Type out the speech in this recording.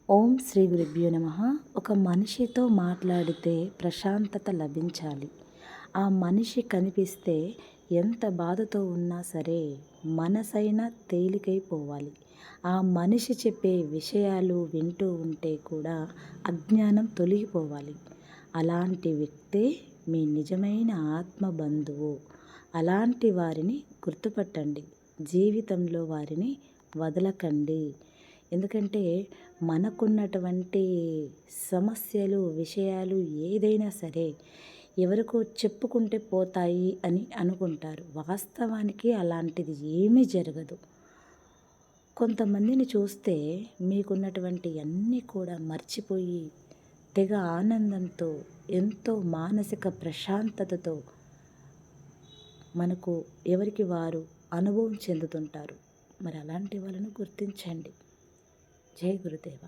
ఓం శ్రీ గురుభ్యో నమః. ఒక మనిషితో మాట్లాడితే ప్రశాంతత లభించాలి. ఆ మనిషి కనిపిస్తే ఎంత బాధతో ఉన్నా సరే మనసైనా తేలికైపోవాలి. ఆ మనిషి చెప్పే విషయాలు వింటూ ఉంటే కూడా అజ్ఞానం తొలగిపోవాలి. అలాంటి వ్యక్తే మీ నిజమైన ఆత్మ బంధువు. అలాంటి వారిని గుర్తుపట్టండి. జీవితంలో వారిని వదలకండి. ఎందుకంటే మనకున్నటువంటి సమస్యలు, విషయాలు ఏదైనా సరే ఎవరికో చెప్పుకుంటే పోతాయి అని అనుకుంటారు. వాస్తవానికి అలాంటిది ఏమీ జరగదు. కొంతమందిని చూస్తే మీకున్నటువంటి అన్నీ కూడా మర్చిపోయి తెగ ఆనందంతో, ఎంతో మానసిక ప్రశాంతతతో మనకు ఎవరికి వారు అనుభవం చెందుతుంటారు. మరి అలాంటి వాళ్ళను గుర్తించండి. జై గురుదేవ.